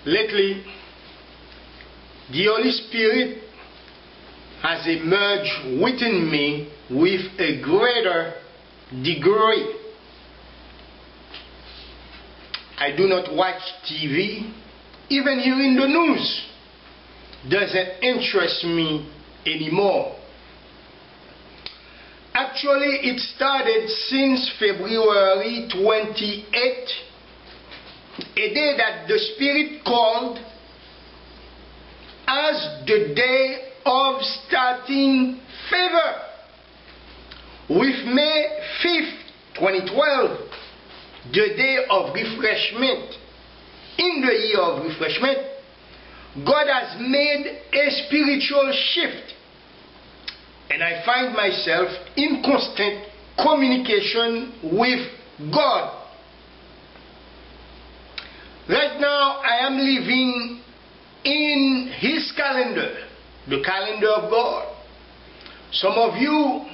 Lately, the Holy Spirit has emerged within me with a greater degree. I do not watch TV, even hearing the news doesn't interest me anymore. Actually, it started since February 28th, a day that the Spirit called as the day of starting favor. With May 5th, 2012, the day of refreshment. In the year of refreshment, God has made a spiritual shift, and I find myself in constant communication with God. Right now, I am living in His calendar, the calendar of God. Some of you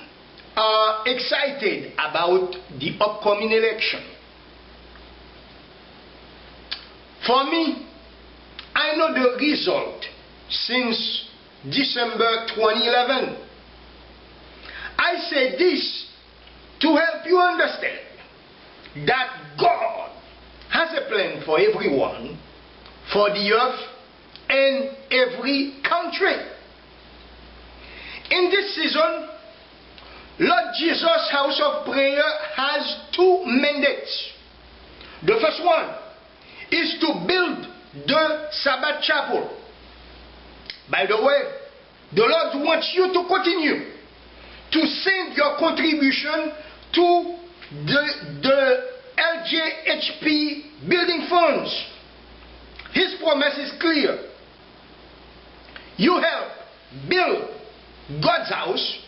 are excited about the upcoming election. For me, I know the result since December 2011. I say this to help you understand that God has a plan for everyone, for the earth, and every country. In this season, Lord Jesus' House of Prayer has two mandates. The first one is to build the Sabbath chapel. By the way, the Lord wants you to continue to send your contribution to the LJHP building funds. His promise is clear. You help build God's house,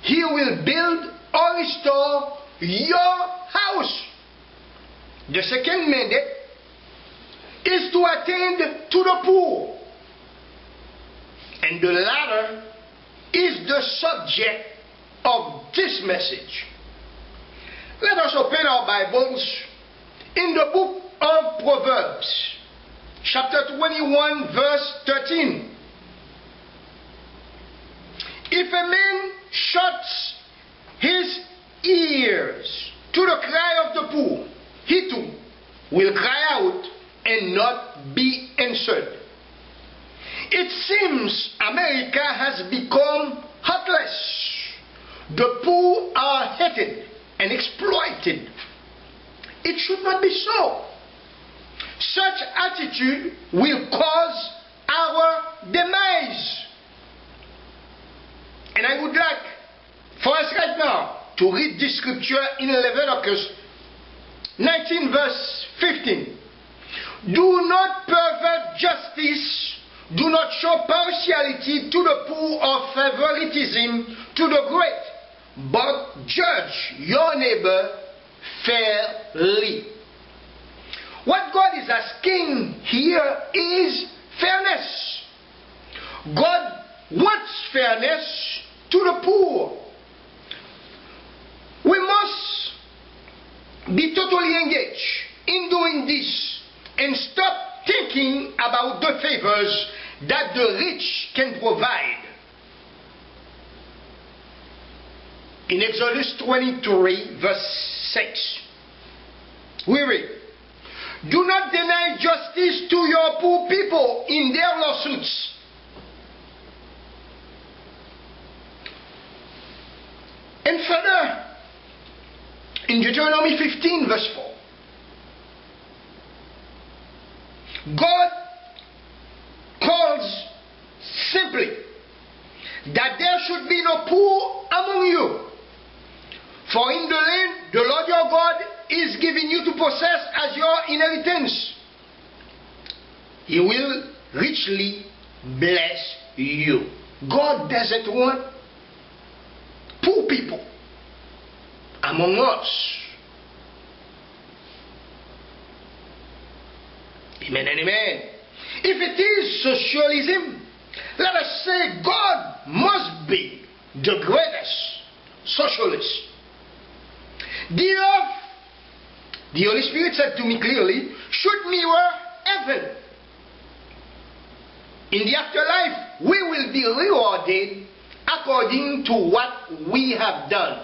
He will build or restore your house. The second mandate is to attend to the poor, and the latter is the subject of this message. Let us open our Bibles in the book of Proverbs, chapter 21, verse 13. If a man shuts his ears to the cry of the poor, he too will cry out and not be answered. It seems America has become heartless. The poor are hated and exploited. It should not be so. Such attitude will cause our demise. And I would like for us right now to read this scripture in Leviticus 19 verse 15. Do not pervert justice. Do not show partiality to the poor or favoritism to the great, but judge your neighbor fairly. What God is asking here is fairness. God wants fairness to the poor. We must be totally engaged in doing this and stop thinking about the favors that the rich can provide. In Exodus 23 verse 6, we read, do not deny justice to your poor people in their lawsuits. And further, in Deuteronomy 15 verse 4, God calls simply that there should be no poor among you. For in the land the Lord your God is giving you to possess as your inheritance, He will richly bless you. God doesn't want poor people among us. Amen and amen. If it is socialism, let us say God must be the greatest socialist. The earth, the Holy Spirit said to me clearly, should mirror heaven. In the afterlife, we will be rewarded according to what we have done.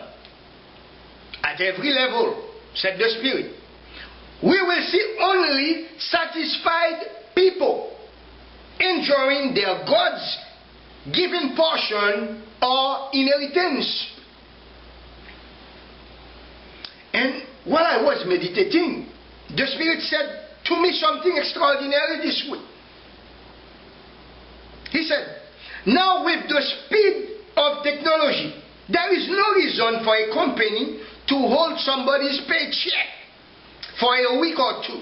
At every level, said the Spirit. We will see only satisfied people enjoying their God's given portion or inheritance. And while I was meditating, the Spirit said to me something extraordinary this week. He said, now with the speed of technology, there is no reason for a company to hold somebody's paycheck for a week or two.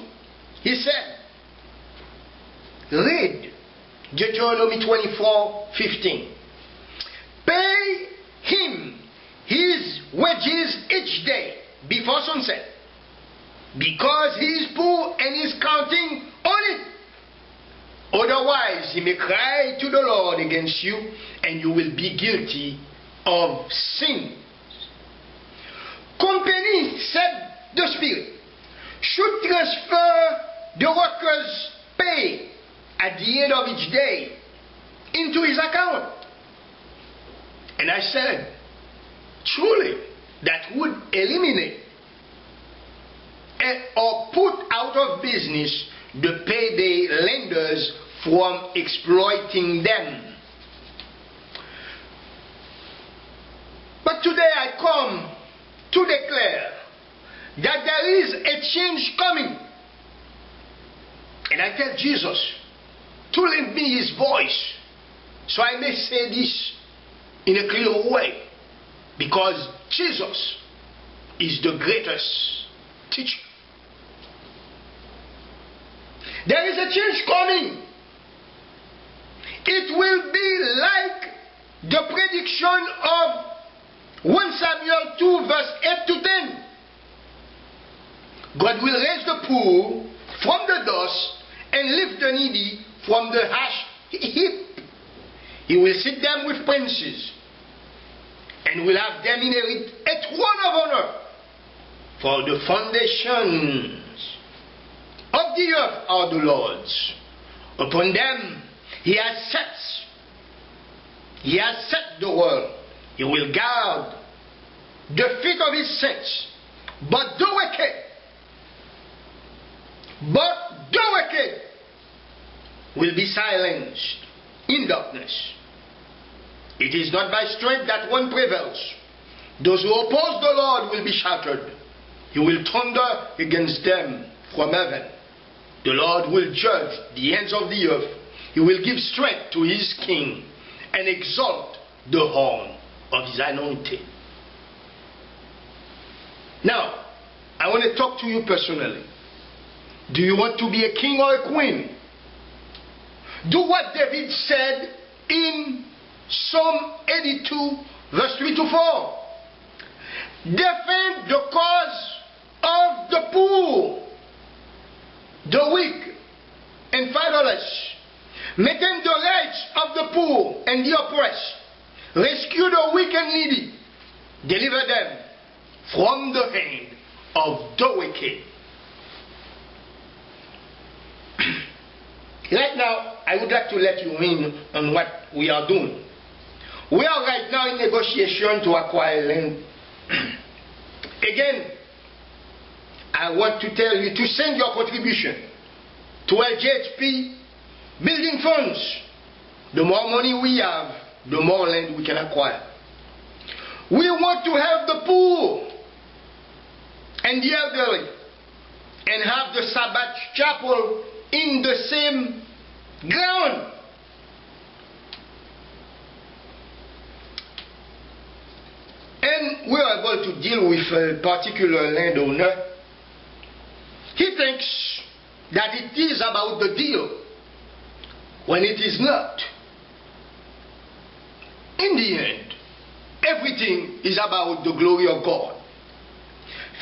He said, read Deuteronomy 24:15. Pay him his wages each day before sunset, because he is poor and is counting on it. Otherwise, he may cry to the Lord against you, and you will be guilty of sin. Company, said the Spirit, should transfer the worker's pay at the end of each day into his account. And I said, truly, that would eliminate or put out of business the payday lenders from exploiting them. But today I come to declare that there is a change coming. And I tell Jesus to lend me his voice so I may say this in a clear way, because Jesus is the greatest teacher. There is a change coming. It will be like the prediction of 1 Samuel 2 verse 8 to 10. God will raise the poor from the dust and lift the needy from the ash heap. He will sit them with princes and will have them inherit a throne of honor. For the foundations of the earth are the Lord's. Upon them he has set the world. He will guard the feet of his saints. But the wicked will be silenced in darkness. It is not by strength that one prevails. Those who oppose the Lord will be shattered. He will thunder against them from heaven. The Lord will judge the ends of the earth. He will give strength to his king and exalt the horn of his anointed. Now, I want to talk to you personally. Do you want to be a king or a queen? Do what David said in Psalm 82 verse 3 to 4. Defend the cause of the poor, the weak and fatherless. Maintain the rights of the poor and the oppressed. Rescue the weak and needy. Deliver them from the hand of the wicked. Right now, I would like to let you in on what we are doing. We are right now in negotiation to acquire land. Again, I want to tell you to send your contribution to LGHP building funds. The more money we have, the more land we can acquire. We want to have the poor and the elderly and have the Sabbath chapel in the same ground. And we are able to deal with a particular landowner. He thinks that it is about the deal when it is not. In the end, everything is about the glory of God.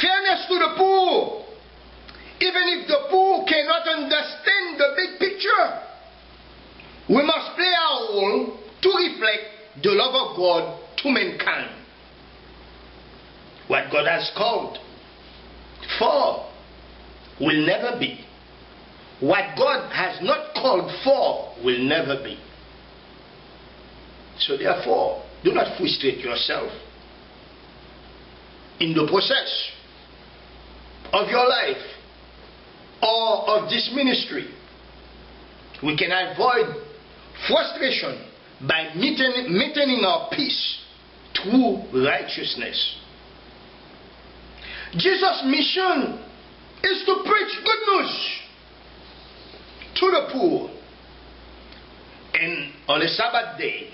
Fairness to the poor. Even if the poor cannot understand the big picture, we must play our role to reflect the love of God to mankind. What God has called for will never be what God has not called for will never be. So therefore, do not frustrate yourself in the process of your life or of this ministry. We can avoid frustration by maintaining our peace through righteousness. Jesus' mission is to preach good news to the poor. And on a Sabbath day,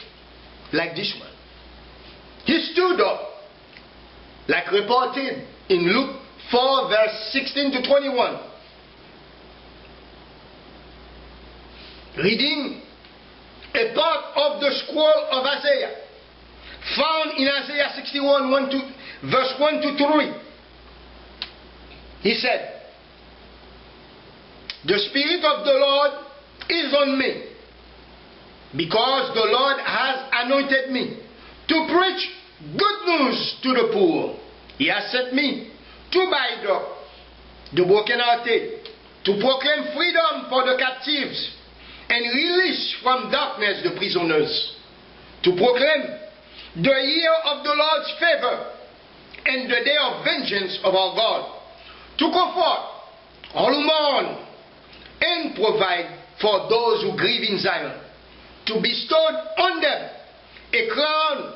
like this one, he stood up, like reported in Luke 4 verse 16 to 21, reading a part of the scroll of Isaiah, found in Isaiah 61 verse 1 to 3. He said, "The Spirit of the Lord is on me, because the Lord has anointed me to preach good news to the poor. He has sent me to bind up the brokenhearted, to proclaim freedom for the captives, and release from darkness the prisoners, to proclaim the year of the Lord's favor and the day of vengeance of our God, to comfort all who mourn and provide for those who grieve in Zion, to bestow on them a crown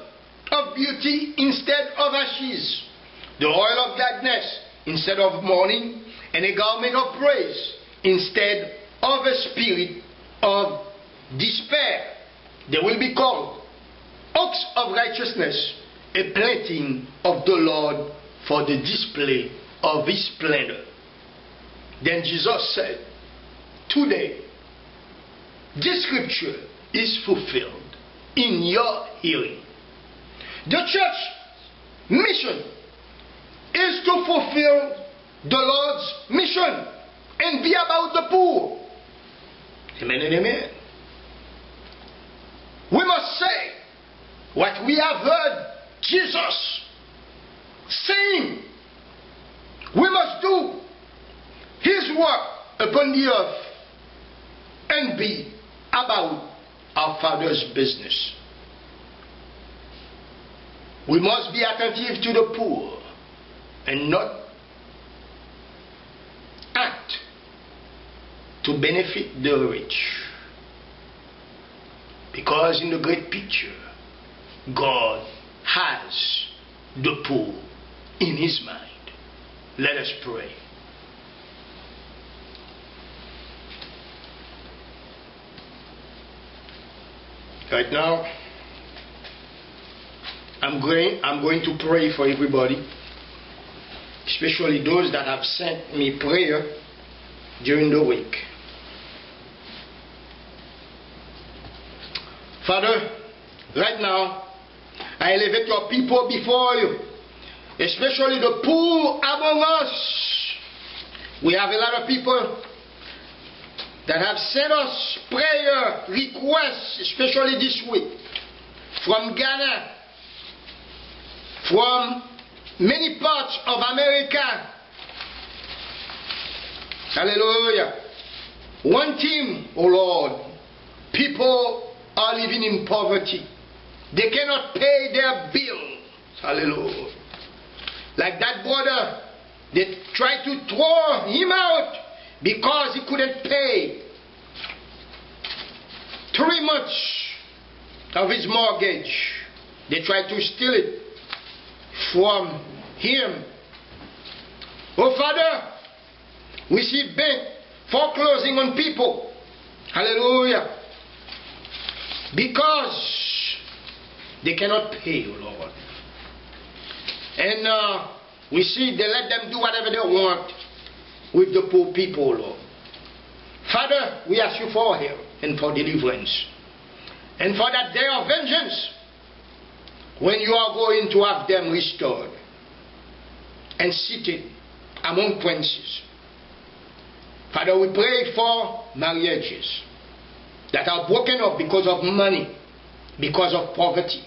of beauty instead of ashes, the oil of gladness instead of mourning, and a garment of praise instead of a spirit of despair. They will be called oaks of righteousness, a planting of the Lord for the display of his splendor." Then Jesus said, "Today, this scripture is fulfilled in your hearing." The church mission is to fulfill the Lord's mission and be about the poor. Amen and amen. We must say what we have heard Jesus saying. We must do his work upon the earth and be about our Father's business. We must be attentive to the poor and not act to benefit the rich. Because in the great picture, God has the poor in his mind. Let us pray. Right now, I'm going to pray for everybody, especially those that have sent me prayer during the week. Father, right now, I elevate your people before you, especially the poor among us. We have a lot of people that have sent us prayer requests, especially this week, from Ghana, from many parts of America. Hallelujah. One thing, oh Lord, people are living in poverty. They cannot pay their bills. Hallelujah. Like that brother, they tried to throw him out because he couldn't pay 3 months of his mortgage. They tried to steal it from him. Oh Father, we see bank foreclosing on people. Hallelujah. Because they cannot pay, oh Lord. And we see they let them do whatever they want with the poor people, Lord. Father, we ask you for help and for deliverance. And for that day of vengeance, when you are going to have them restored and seated among princes. Father, we pray for marriages that are broken up because of money, because of poverty.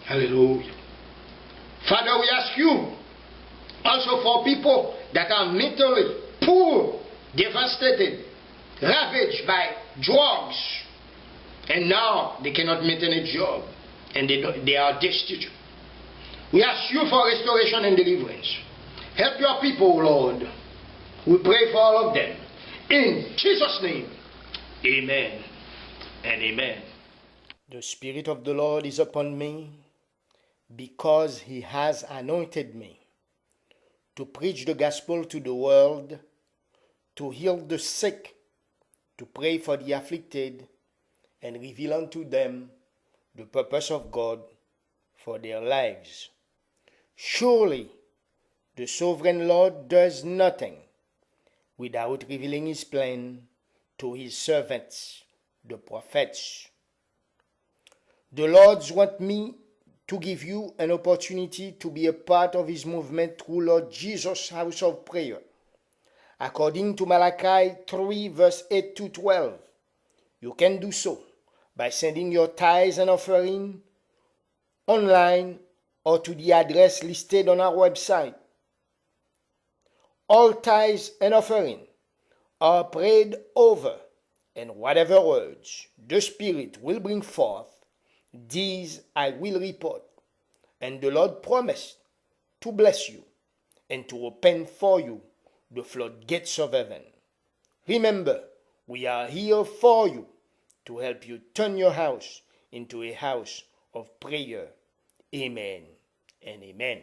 Hallelujah. Father, we ask you also for people that are mentally poor, devastated, ravaged by drugs, and now they cannot maintain a job, and they are destitute. We ask you for restoration and deliverance. Help your people, Lord. We pray for all of them. In Jesus' name, amen and amen. The Spirit of the Lord is upon me, because he has anointed me to preach the gospel to the world, to heal the sick, to pray for the afflicted, and reveal unto them the purpose of God for their lives. Surely, the sovereign Lord does nothing without revealing his plan to his servants, the prophets. The Lord wants me to give you an opportunity to be a part of his movement through Lord Jesus' house of prayer. According to Malachi 3 verse 8 to 12, you can do so by sending your tithes and offering online or to the address listed on our website. All tithes and offering are prayed over, and whatever words the Spirit will bring forth, these I will report. And the Lord promised to bless you and to open for you the floodgates of heaven. Remember, we are here for you to help you turn your house into a house of prayer. Amen and amen.